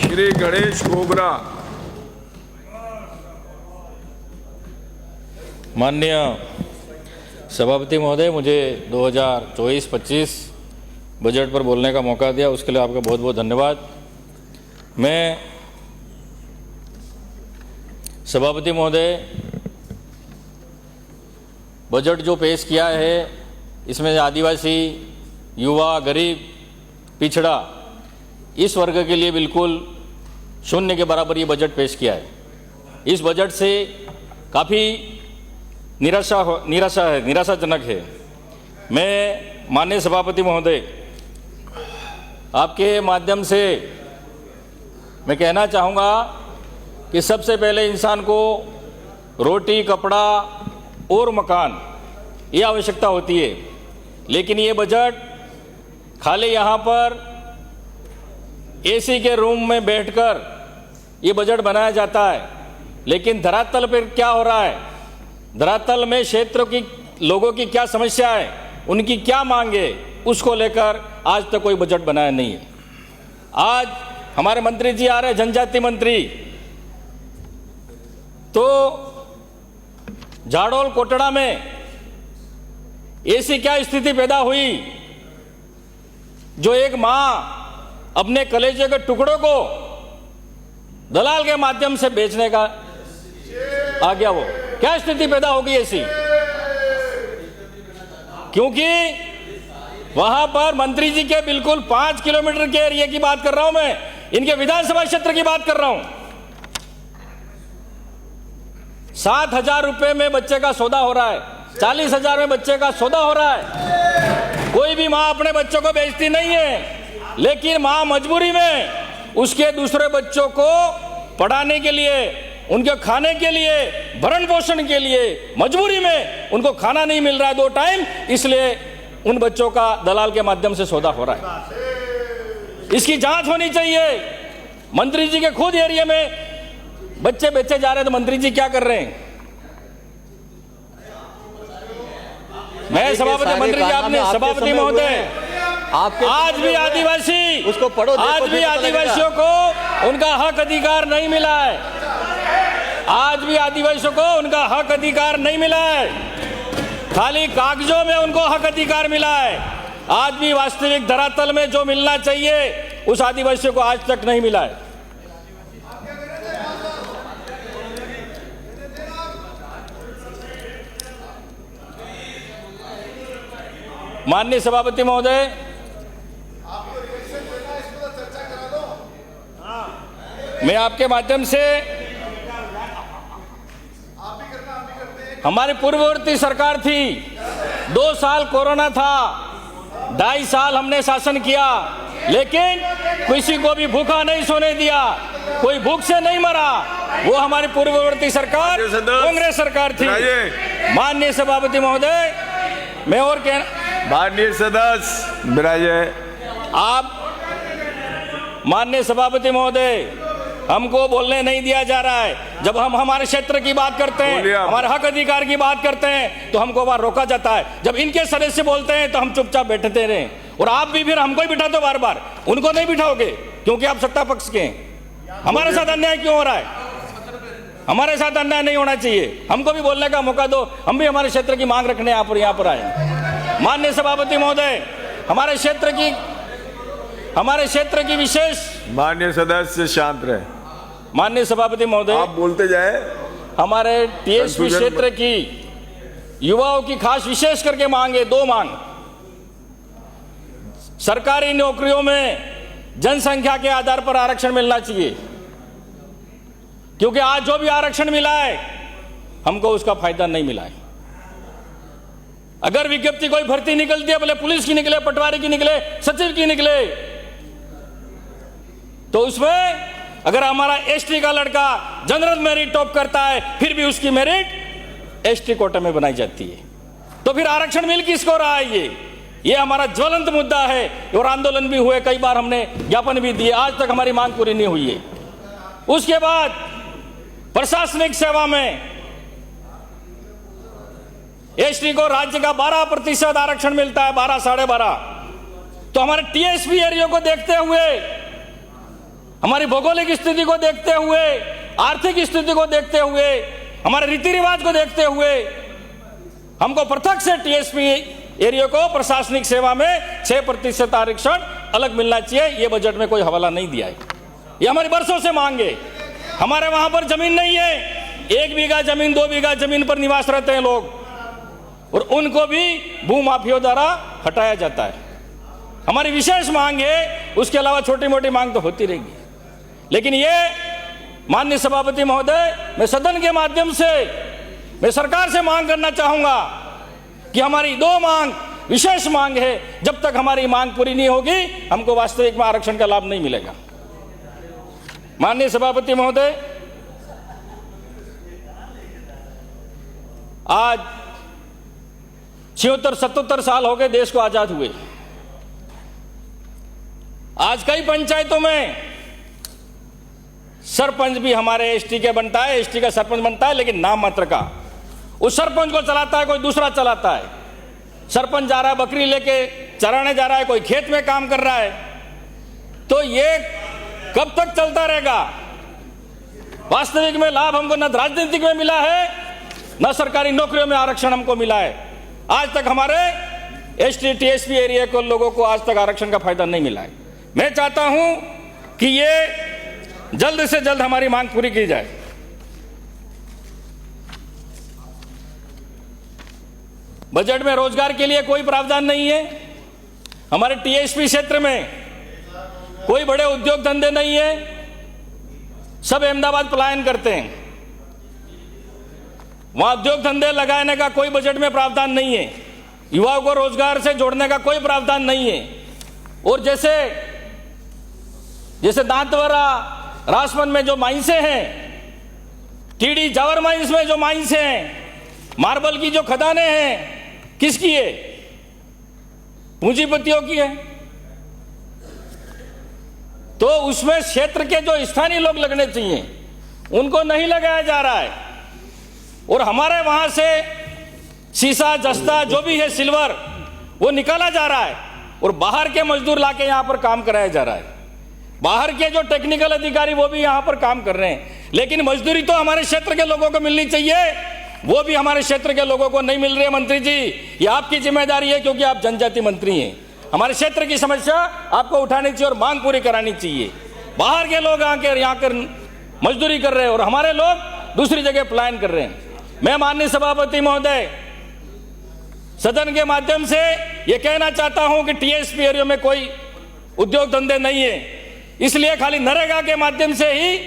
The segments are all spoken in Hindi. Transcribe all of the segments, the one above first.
श्री गणेश कोबरा। माननीय सभापति महोदय, मुझे 2024-25 बजट पर बोलने का मौका दिया, उसके लिए आपका बहुत बहुत धन्यवाद। मैं सभापति महोदय, बजट जो पेश किया है इसमें आदिवासी, युवा, गरीब, पिछड़ा, इस वर्ग के लिए बिल्कुल शून्य के बराबर ये बजट पेश किया है। इस बजट से काफ़ी निराशाजनक है। मैं माननीय सभापति महोदय, आपके माध्यम से मैं कहना चाहूँगा कि सबसे पहले इंसान को रोटी, कपड़ा और मकान, ये आवश्यकता होती है, लेकिन ये बजट खाली यहाँ पर एसी के रूम में बैठकर ये बजट बनाया जाता है, लेकिन धरातल पर क्या हो रहा है, धरातल में क्षेत्र की लोगों की क्या समस्या है, उनकी क्या मांग है, उसको लेकर आज तक कोई बजट बनाया नहीं है। आज हमारे मंत्री जी आ रहे, जनजाति मंत्री, तो झाड़ोल कोटड़ा में ऐसी क्या स्थिति पैदा हुई जो एक मां अपने कलेजे के टुकड़ों को दलाल के माध्यम से बेचने का आ गया। वो क्या स्थिति पैदा होगी ऐसी, क्योंकि वहां पर मंत्री जी के बिल्कुल 5 किलोमीटर के एरिया की बात कर रहा हूं मैं, इनके विधानसभा क्षेत्र की बात कर रहा हूं। 7,000 रुपए में बच्चे का सौदा हो रहा है, 40,000 में बच्चे का सौदा हो रहा है। कोई भी मां अपने बच्चों को बेचती नहीं है, लेकिन मां मजबूरी में उसके दूसरे बच्चों को पढ़ाने के लिए, उनके खाने के लिए, भरण पोषण के लिए, मजबूरी में उनको खाना नहीं मिल रहा है 2 टाइम, इसलिए उन बच्चों का दलाल के माध्यम से सौदा हो रहा है। इसकी जांच होनी चाहिए। मंत्री जी के खुद एरिया में बच्चे बेचे जा रहे हैं, तो मंत्री जी क्या कर रहे हैं? मैं सभापति, मंत्री जी आपने, सभापति महोदय, आज भी आदिवासी, उसको पढ़ो, आज भी आदिवासियों को उनका हक अधिकार नहीं मिला है। आज भी आदिवासियों को उनका हक अधिकार नहीं मिला है, खाली कागजों में उनको हक अधिकार मिला है। आज भी वास्तविक धरातल में जो मिलना चाहिए उस आदिवासियों को आज तक नहीं मिला है। माननीय सभापति महोदय, मैं आपके माध्यम से, हमारी पूर्ववर्ती सरकार थी, 2 साल कोरोना था, 2.5 साल हमने शासन किया, लेकिन किसी को भी भूखा नहीं सोने दिया, कोई भूख से नहीं मरा। वो हमारी पूर्ववर्ती सरकार कांग्रेस सरकार थी। माननीय सभापति महोदय, मैं और माननीय सदस्य विराजे। आप, माननीय सभापति महोदय, हमको बोलने नहीं दिया जा रहा है। जब हम हमारे क्षेत्र की बात करते हैं, हमारे हक अधिकार की बात करते हैं, तो हमको वहां रोका जाता है। जब इनके सदस्य बोलते हैं तो हम चुपचाप बैठते रहे, और आप भी फिर हमको ही बिठा दो बार बार, उनको नहीं बिठाओगे क्योंकि आप सत्ता पक्ष के हैं। हमारे साथ अन्याय क्यों हो रहा है? हमारे साथ अन्याय नहीं होना चाहिए, हमको भी बोलने का मौका दो, हम भी हमारे क्षेत्र की मांग रखने यहाँ पर आए। माननीय सभापति महोदय, हमारे क्षेत्र की विशेष, माननीय सदस्य शांत रहे। माननीय सभापति महोदय, आप बोलते जाए। हमारे टीएसपी क्षेत्र की युवाओं की खास विशेष करके मांग है, 2 मांग। सरकारी नौकरियों में जनसंख्या के आधार पर आरक्षण मिलना चाहिए, क्योंकि आज जो भी आरक्षण मिला है हमको उसका फायदा नहीं मिला है। अगर विज्ञप्ति कोई भर्ती निकलती है, भले पुलिस की निकले, पटवारी की निकले, सचिव की निकले, तो उसमें अगर हमारा एसटी का लड़का जनरल मेरिट टॉप करता है, फिर भी उसकी मेरिट एसटी कोटे में बनाई जाती है, तो फिर आरक्षण मिल किसको रहा है? ये हमारा ज्वलंत मुद्दा है, और आंदोलन भी हुए, कई बार हमने ज्ञापन भी दिए, आज तक हमारी मांग पूरी नहीं हुई है। उसके बाद प्रशासनिक सेवा में एसटी को राज्य का 12% आरक्षण मिलता है, 12, 12.5। तो हमारे टीएसपी एरिया को देखते हुए हमारी भौगोलिक स्थिति को देखते हुए, आर्थिक स्थिति को देखते हुए, हमारे रीति रिवाज को देखते हुए हमको पृथक से टीएसपी एरिया को प्रशासनिक सेवा में 6% आरक्षण अलग मिलना चाहिए। ये बजट में कोई हवाला नहीं दिया है। ये हमारी बरसों से मांग है। हमारे वहां पर जमीन नहीं है, 1 बीघा जमीन 2 बीघा जमीन पर निवास रहते हैं लोग, और उनको भी भूमाफियों द्वारा हटाया जाता है। हमारी विशेष मांग है, उसके अलावा छोटी मोटी मांग तो होती रहेगी। लेकिन ये माननीय सभापति महोदय, मैं सदन के माध्यम से मैं सरकार से मांग करना चाहूंगा कि हमारी 2 मांग विशेष मांग है, जब तक हमारी मांग पूरी नहीं होगी हमको वास्तविक में आरक्षण का लाभ नहीं मिलेगा। माननीय सभापति महोदय, आज 76-77 साल हो गए देश को आजाद हुए। आज कई पंचायतों में सरपंच भी हमारे एसटी के बनता है, एसटी का सरपंच बनता है, लेकिन नाम मात्र का। उस सरपंच को चलाता है कोई दूसरा चलाता है। सरपंच जा रहा है बकरी लेके चराने जा रहा है, कोई खेत में काम कर रहा है। तो ये कब तक चलता रहेगा? वास्तविक में लाभ हमको न राजनीतिक में मिला है, न सरकारी नौकरियों में आरक्षण हमको मिला है। आज तक हमारे एसटी टीएसपी एरिया को लोगों को आज तक आरक्षण का फायदा नहीं मिला है। मैं चाहता हूं कि ये जल्द से जल्द हमारी मांग पूरी की जाए। बजट में रोजगार के लिए कोई प्रावधान नहीं है। हमारे टीएसपी क्षेत्र में कोई बड़े उद्योग धंधे नहीं है, सब अहमदाबाद पलायन करते हैं। वहां उद्योग धंधे लगाने का कोई बजट में प्रावधान नहीं है। युवाओं को रोजगार से जोड़ने का कोई प्रावधान नहीं है। और जैसे दांतवाड़ा राजमंद में जो माइंसे हैं, टीडी जावर माइंस में जो माइंस हैं, मार्बल की जो खदानें हैं, किसकी है? पूंजीपतियों की है। तो उसमें क्षेत्र के जो स्थानीय लोग लगने चाहिए उनको नहीं लगाया जा रहा है। और हमारे वहां से शीशा जस्ता जो भी है सिल्वर वो निकाला जा रहा है और बाहर के मजदूर लाके यहां पर काम कराया जा रहा है। बाहर के जो टेक्निकल अधिकारी वो भी यहां पर काम कर रहे हैं, लेकिन मजदूरी तो हमारे क्षेत्र के लोगों को मिलनी चाहिए, वो भी हमारे क्षेत्र के लोगों को नहीं मिल रही है। मंत्री जी, ये आपकी जिम्मेदारी है, क्योंकि आप जनजाति मंत्री हैं। हमारे क्षेत्र की समस्या आपको उठानी चाहिए और मांग पूरी करानी चाहिए। बाहर के लोग आकर यहाँ कर मजदूरी कर रहे हैं और हमारे लोग दूसरी जगह पलायन कर रहे हैं। मैं माननीय सभापति महोदय, सदन के माध्यम से ये कहना चाहता हूं कि टीएसपी एरिया में कोई उद्योग धंधे नहीं है, इसलिए खाली नरेगा के माध्यम से ही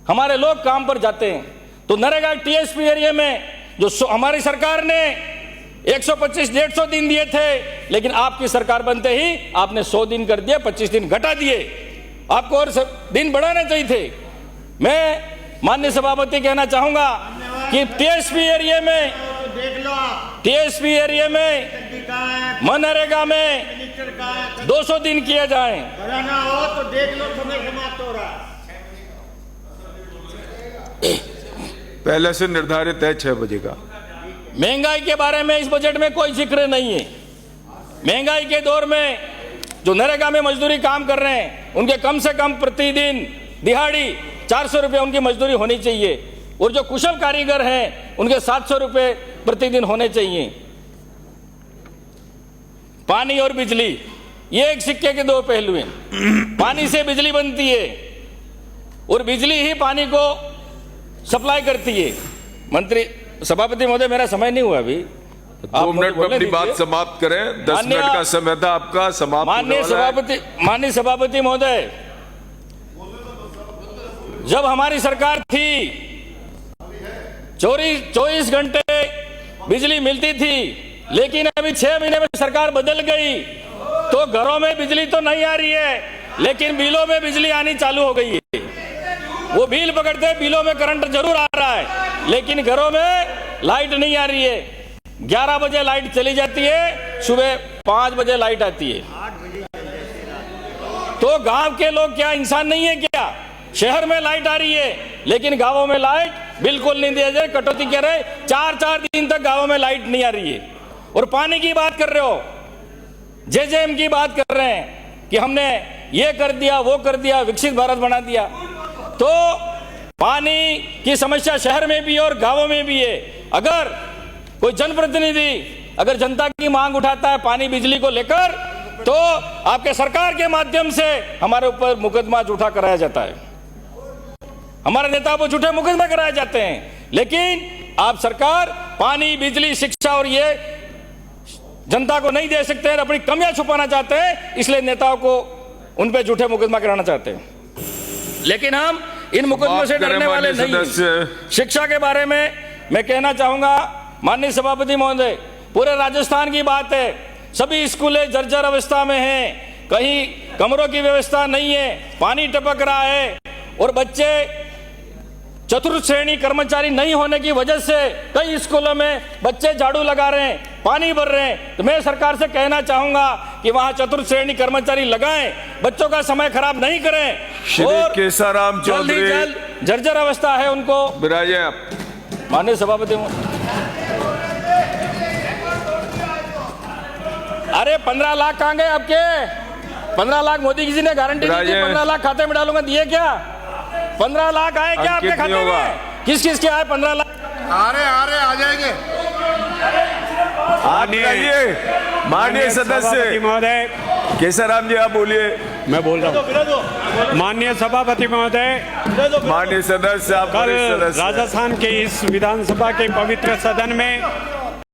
हमारे लोग काम पर जाते हैं। तो नरेगा टीएसपी एरिया में जो हमारी सरकार ने 125-150 दिन दिए थे, लेकिन आपकी सरकार बनते ही आपने 100 दिन कर दिए, 25 दिन घटा दिए। आपको और दिन बढ़ाने चाहिए थे। मैं माननीय सभापति कहना चाहूंगा कि टीएसपी एरिया में देख लो आप, टीएसपी एरिया में मनरेगा में 200 दिन किए जाएं। बढ़ाना हो तो देख लो, समय समाप्त हो रहा है। पहले से निर्धारित है 6 बजे का। महंगाई के बारे में इस बजट में कोई जिक्र नहीं है। महंगाई के दौर में जो नरेगा में मजदूरी काम कर रहे हैं उनके कम से कम प्रतिदिन दिहाड़ी 400 रुपये उनकी मजदूरी होनी चाहिए, और जो कुशल कारीगर हैं उनके 700 रुपये प्रतिदिन होने चाहिए। पानी और बिजली ये एक सिक्के के 2 पहलू हैं। पानी से बिजली बनती है और बिजली ही पानी को सप्लाई करती है। मंत्री सभापति महोदय, मेरा समय नहीं हुआ अभी, 2 मिनट में अपनी बात समाप्त करें। 10 मिनट का समय था आपका, समाप्त होने वाला है। माननीय सभापति महोदय, जब हमारी सरकार थी 24 घंटे बिजली मिलती थी, लेकिन अभी 6 महीने में सरकार बदल गई तो घरों में बिजली तो नहीं आ रही है, लेकिन बिलों में बिजली आनी चालू हो गई है। वो बिल पकड़ते, बिलों में करंट जरूर आ रहा है, लेकिन घरों में लाइट नहीं आ रही है। 11 बजे लाइट चली जाती है, सुबह 5 बजे लाइट आती है। तो गांव के लोग क्या इंसान नहीं है क्या? शहर में लाइट आ रही है, लेकिन गांवों में लाइट बिल्कुल नहीं दिया जाए। कटौती कह रहे 4-4 दिन तक गांवों में लाइट नहीं आ रही है। और पानी की बात कर रहे हो, जेजेएम की बात कर रहे हैं कि हमने ये कर दिया, वो कर दिया, विकसित भारत बना दिया। तो पानी की समस्या शहर में भी और गांवों में भी है। अगर कोई जनप्रतिनिधि अगर जनता की मांग उठाता है पानी बिजली को लेकर, तो आपके सरकार के माध्यम से हमारे ऊपर मुकदमा झूठा कराया जाता है, हमारे नेताओं को झूठे मुकदमे कराए जाते हैं। लेकिन आप सरकार पानी, बिजली, शिक्षा और ये जनता को नहीं दे सकते हैं, अपनी कमियां छुपाना चाहते हैं, इसलिए नेताओं को उन पे झूठे मुकदमा कराना चाहते हैं। लेकिन हम इन मुकदमों से डरने वाले नहीं। शिक्षा के बारे में मैं कहना चाहूंगा, माननीय सभापति महोदय, पूरे राजस्थान की बात है, सभी स्कूलें जर्जर अवस्था में हैं, कहीं कमरों की व्यवस्था नहीं है, पानी टपक रहा है और बच्चे चतुर्थ श्रेणी कर्मचारी नहीं होने की वजह से कई स्कूलों में बच्चे झाड़ू लगा रहे हैं, पानी भर रहे हैं। तो मैं सरकार से कहना चाहूंगा कि वहां चतुर्थ श्रेणी कर्मचारी लगाएं, बच्चों का समय खराब नहीं करें। और केसाराम चौधरी जल्द जर्जर अवस्था है उनको विराजे आप। माननीय सभापति, अरे 15 लाख कहां गए आपके? 15 लाख मोदी जी ने गारंटी दी थी, 15 लाख खाते में डालूंगा, दिए क्या? 15 लाख आए क्या आपके खाते में? किस किस के आए 15 लाख? आ जाएंगे। माननीय सदस्य महोदय, केसाराम जी आप बोलिए। मैं बोल रहा हूँ। माननीय सभापति महोदय, माननीय सदस्य आप कल सदस्य राजस्थान के इस विधानसभा के पवित्र सदन में